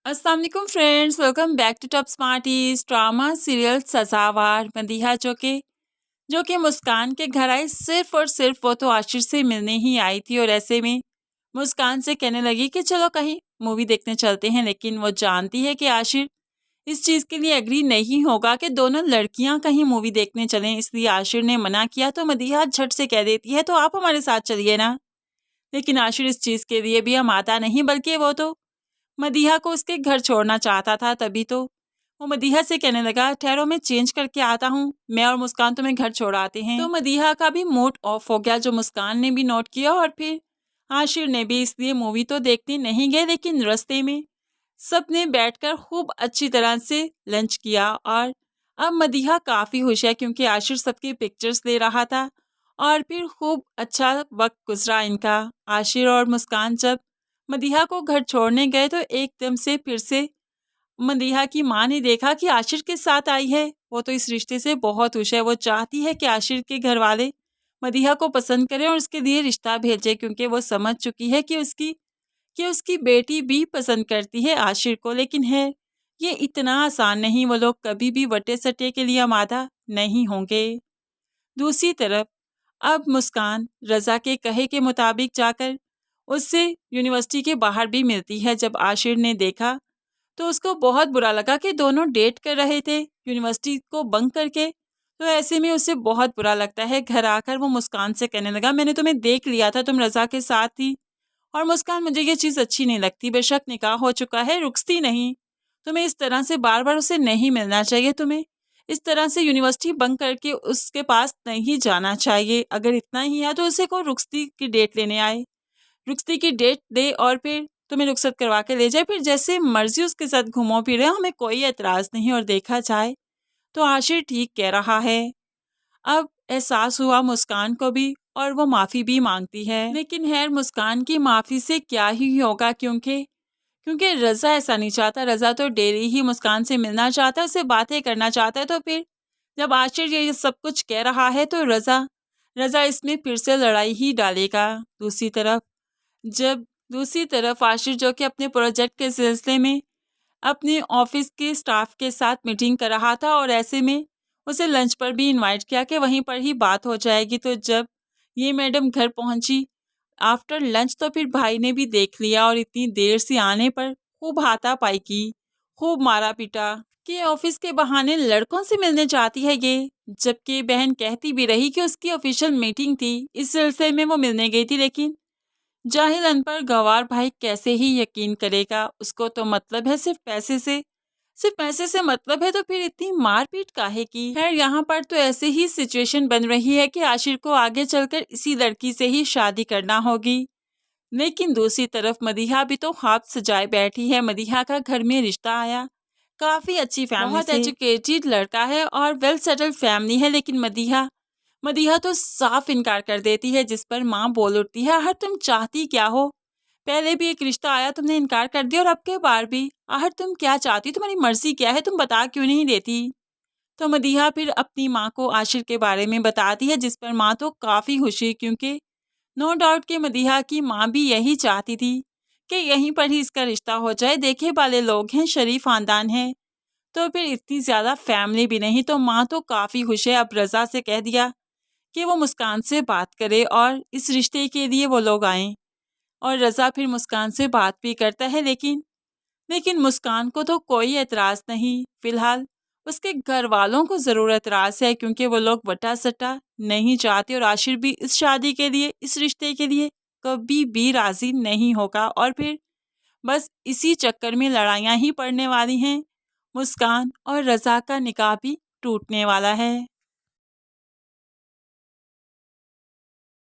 अस्सलाम वालेकुम friends, welcome back to top smarties. Drama serial Sazawaar Madiha जो कि मुस्कान के घर आई, सिर्फ और सिर्फ वो तो आशिर से मिलने ही आई थी। और ऐसे में मुस्कान से कहने लगी कि चलो कहीं मूवी देखने चलते हैं, लेकिन वो जानती है कि आशिर इस चीज़ के लिए एग्री नहीं होगा कि दोनों लड़कियां कहीं मूवी देखने चलें। इसलिए आशिर ने मना किया तो मदीहा झट से कह देती है तो आप हमारे साथ चलिए ना। लेकिन आशिर इस चीज़ के लिए भी हम आता नहीं, बल्कि वो तो मदीहा को उसके घर छोड़ना चाहता था। तभी तो वो मदीहा से कहने लगा, ठहरो मैं चेंज करके आता हूँ, मैं और मुस्कान तुम्हें घर छोड़ आते हैं। तो मदीहा का भी मूड ऑफ हो गया, जो मुस्कान ने भी नोट किया। और फिर आशिर ने भी, इसलिए मूवी तो देखने नहीं गए, लेकिन रास्ते में सबने बैठकर खूब अच्छी तरह से लंच किया। और अब मदीहा काफ़ी खुश है क्योंकि आशिर सबकी पिक्चर्स ले रहा था। और फिर खूब अच्छा वक्त गुजरा इनका। आशिर और मुस्कान जब मदीहा को घर छोड़ने गए तो एकदम से फिर से मदीहा की माँ ने देखा कि आशिर के साथ आई है। वो तो इस रिश्ते से बहुत खुश है। वो चाहती है कि आशिर के घर वाले मदीहा को पसंद करें और उसके लिए रिश्ता भेजें, क्योंकि वो समझ चुकी है कि उसकी बेटी भी पसंद करती है आशिर को। लेकिन है ये इतना आसान नहीं, वो लोग कभी भी वटे सटे के लिए आमादा नहीं होंगे। दूसरी तरफ अब मुस्कान रज़ा के कहे के मुताबिक जाकर उससे यूनिवर्सिटी के बाहर भी मिलती है। जब आशिर ने देखा तो उसको बहुत बुरा लगा कि दोनों डेट कर रहे थे यूनिवर्सिटी को बंक करके। तो ऐसे में उसे बहुत बुरा लगता है। घर आकर वो मुस्कान से कहने लगा, मैंने तुम्हें देख लिया था, तुम रज़ा के साथ थी। और मुस्कान, मुझे ये चीज़ अच्छी नहीं लगती। बेशक निकाह हो चुका है, रुकती नहीं। तुम्हें इस तरह से बार बार उसे नहीं मिलना चाहिए। तुम्हें इस तरह से यूनिवर्सिटी बंक करके उसके पास नहीं जाना चाहिए। अगर इतना ही है तो उसे को रुखसती की डेट लेने आए, रुखसती की डेट दे और फिर तुम्हें रुखसत करवा के ले जाए। फिर जैसे मर्जी उसके साथ घूमो फिरे, हमें कोई एतराज़ नहीं। और देखा जाए तो आशिर ठीक कह रहा है। अब एहसास हुआ मुस्कान को भी और वो माफ़ी भी मांगती है। लेकिन खैर मुस्कान की माफ़ी से क्या ही होगा, क्योंकि रज़ा ऐसा नहीं चाहता। रज़ा तो डेली ही मुस्कान से मिलना चाहता है, उससे बातें करना चाहता है। तो फिर जब आशिर ये सब कुछ कह रहा है तो रज़ा इसमें फिर से लड़ाई ही डालेगा। दूसरी तरफ आशिर, जो कि अपने प्रोजेक्ट के सिलसिले में अपने ऑफिस के स्टाफ के साथ मीटिंग कर रहा था, और ऐसे में उसे लंच पर भी इनवाइट किया कि वहीं पर ही बात हो जाएगी। तो जब ये मैडम घर पहुंची आफ्टर लंच, तो फिर भाई ने भी देख लिया और इतनी देर से आने पर खूब हाथापाई की, खूब मारा पीटा कि ऑफिस के बहाने लड़कों से मिलने जाती है ये। जबकि बहन कहती भी रही कि उसकी ऑफिशियल मीटिंग थी, इस सिलसिले में वो मिलने गई थी। लेकिन जाहिल अनपढ़ गंवार भाई कैसे ही यकीन करेगा। उसको तो मतलब है सिर्फ पैसे से मतलब है। तो फिर इतनी मारपीट काहे की। खैर यहाँ पर तो ऐसे ही सिचुएशन बन रही है कि आशिर को आगे चलकर इसी लड़की से ही शादी करना होगी। लेकिन दूसरी तरफ मदीहा भी तो ख्वाब सजाए बैठी है। मदीहा का घर में रिश्ता आया, काफी अच्छी फैमिली, बहुत एजुकेटेड लड़का है और वेल सेटल्ड फैमिली है। लेकिन मदीहा तो साफ इनकार कर देती है, जिस पर माँ बोल उठती है, आहर तुम चाहती क्या हो? पहले भी एक रिश्ता आया, तुमने इनकार कर दिया, और अब के बार भी। आहर तुम क्या चाहती, तुम्हारी मर्जी क्या है, तुम बता क्यों नहीं देती? तो मदीहा फिर अपनी माँ को आशिर के बारे में बताती है, जिस पर माँ तो काफ़ी खुश हुई, क्योंकि नो डाउट कि मदीहा की माँ भी यही चाहती थी कि यहीं पर ही इसका रिश्ता हो जाए। देखे वाले लोग हैं, शरीफ ख़ानदान है, तो फिर इतनी ज़्यादा फैमिली भी नहीं। तो माँ तो काफ़ी खुश है। अब रज़ा से कह दिया कि वो मुस्कान से बात करे और इस रिश्ते के लिए वो लोग आएँ। और रज़ा फिर मुस्कान से बात भी करता है, लेकिन मुस्कान को तो कोई एतराज़ नहीं। फ़िलहाल उसके घर वालों को ज़रूर एतराज़ है, क्योंकि वो लोग वटा सटा नहीं चाहते। और आशिर भी इस शादी के लिए, इस रिश्ते के लिए कभी भी राज़ी नहीं होगा। और फिर बस इसी चक्कर में लड़ाइयाँ ही पड़ने वाली हैं। मुस्कान और रज़ा का निकाह भी टूटने वाला है।